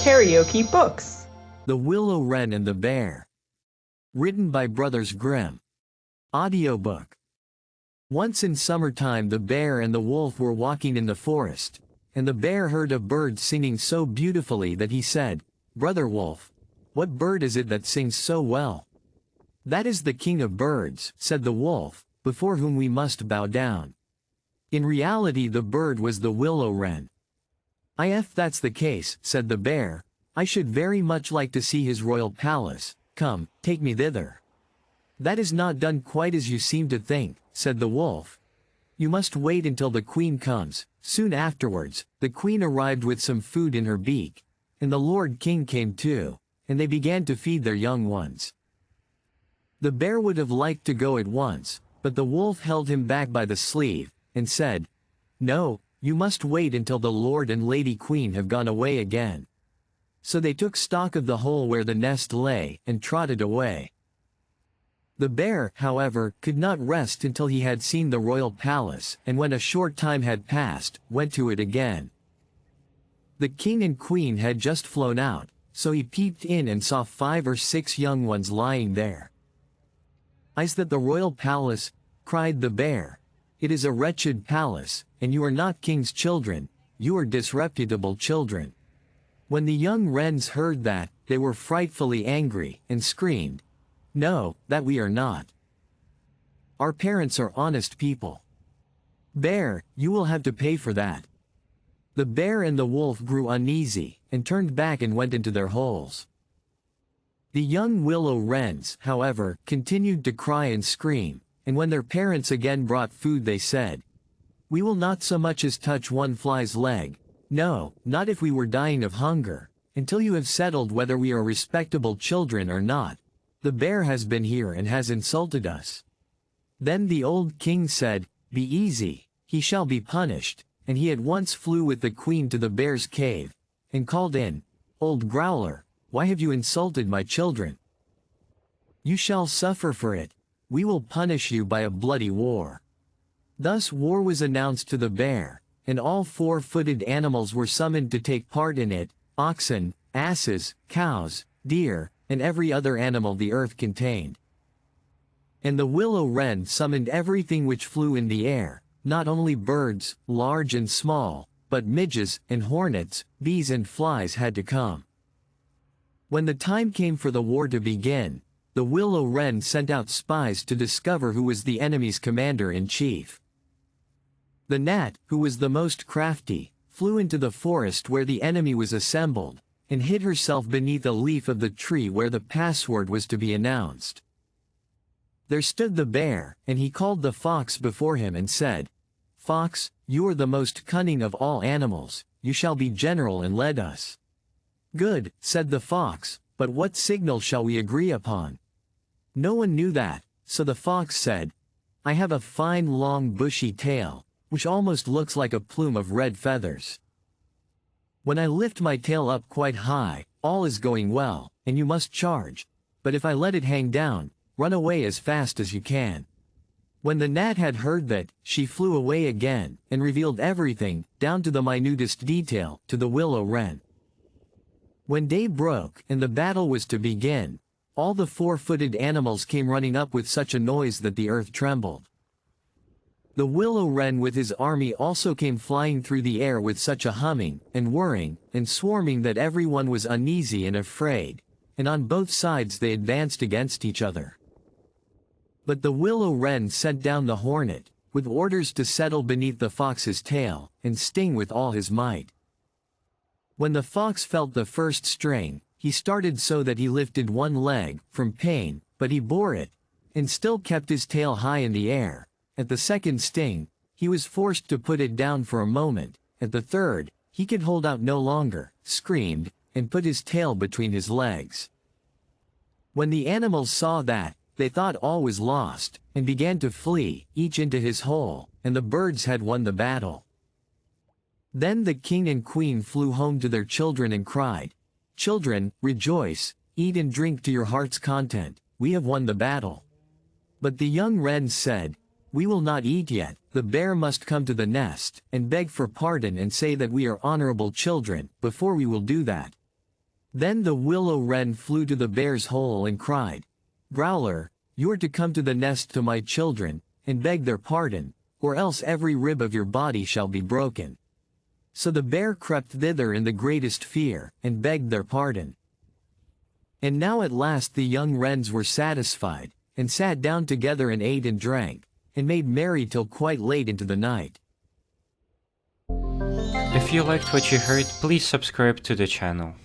Karaoke Books. The Willow-Wren and the Bear. Written by Brothers Grimm. Audiobook. Once in summertime the bear and the wolf were walking in the forest, and the bear heard a bird singing so beautifully that he said, "Brother Wolf, what bird is it that sings so well?" "That is the king of birds," said the wolf, "before whom we must bow down." In reality the bird was the willow-wren. "If that's the case," said the bear, "I should very much like to see his royal palace. Come, take me thither." "That is not done quite as you seem to think," said the wolf. "You must wait until the queen comes." Soon afterwards, the queen arrived with some food in her beak, and the lord king came too, and they began to feed their young ones. The bear would have liked to go at once, but the wolf held him back by the sleeve, and said, "No, you must wait until the lord and lady queen have gone away again." So they took stock of the hole where the nest lay, and trotted away. The bear, however, could not rest until he had seen the royal palace, and when a short time had passed, went to it again. The king and queen had just flown out, so he peeped in and saw 5 or 6 young ones lying there. "Is that the royal palace?" cried the bear. "It is a wretched palace, and you are not king's children, you are disreputable children." When the young wrens heard that, they were frightfully angry, and screamed, "No, that we are not. Our parents are honest people. Bear, you will have to pay for that." The bear and the wolf grew uneasy, and turned back and went into their holes. The young willow-wrens, however, continued to cry and scream, and when their parents again brought food they said, "We will not so much as touch one fly's leg, no, not if we were dying of hunger, until you have settled whether we are respectable children or not. The bear has been here and has insulted us." Then the old king said, "Be easy, he shall be punished," and he at once flew with the queen to the bear's cave, and called in, "Old growler, why have you insulted my children? You shall suffer for it. We will punish you by a bloody war." Thus war was announced to the bear, and all 4-footed animals were summoned to take part in it: oxen, asses, cows, deer, and every other animal the earth contained. And the willow-wren summoned everything which flew in the air, not only birds, large and small, but midges and hornets, bees and flies had to come. When the time came for the war to begin, the willow-wren sent out spies to discover who was the enemy's commander-in-chief. The gnat, who was the most crafty, flew into the forest where the enemy was assembled, and hid herself beneath a leaf of the tree where the password was to be announced. There stood the bear, and he called the fox before him and said, "Fox, you are the most cunning of all animals, you shall be general and lead us." "Good," said the fox, "but what signal shall we agree upon?" No one knew that, so the fox said, "I have a fine long bushy tail, which almost looks like a plume of red feathers. When I lift my tail up quite high, all is going well, and you must charge, but if I let it hang down, run away as fast as you can." When the gnat had heard that, she flew away again, and revealed everything, down to the minutest detail, to the willow-wren. When day broke, and the battle was to begin, all the 4-footed animals came running up with such a noise that the earth trembled. The willow-wren with his army also came flying through the air with such a humming, and whirring, and swarming that everyone was uneasy and afraid, and on both sides they advanced against each other. But the willow-wren sent down the hornet, with orders to settle beneath the fox's tail, and sting with all his might. When the fox felt the first sting, he started so that he lifted one leg, from pain, but he bore it, and still kept his tail high in the air. At the second sting, he was forced to put it down for a moment. At the third, he could hold out no longer, screamed, and put his tail between his legs. When the animals saw that, they thought all was lost, and began to flee, each into his hole, and the birds had won the battle. Then the king and queen flew home to their children and cried, "Children, rejoice, eat and drink to your heart's content, we have won the battle." But the young wrens said, "We will not eat yet, the bear must come to the nest, and beg for pardon and say that we are honorable children, before we will do that." Then the willow-wren flew to the bear's hole and cried, "Growler, you're to come to the nest to my children, and beg their pardon, or else every rib of your body shall be broken." So the bear crept thither in the greatest fear, and begged their pardon. And now at last the young wrens were satisfied, and sat down together and ate and drank, and made merry till quite late into the night. If you liked what you heard, please subscribe to the channel.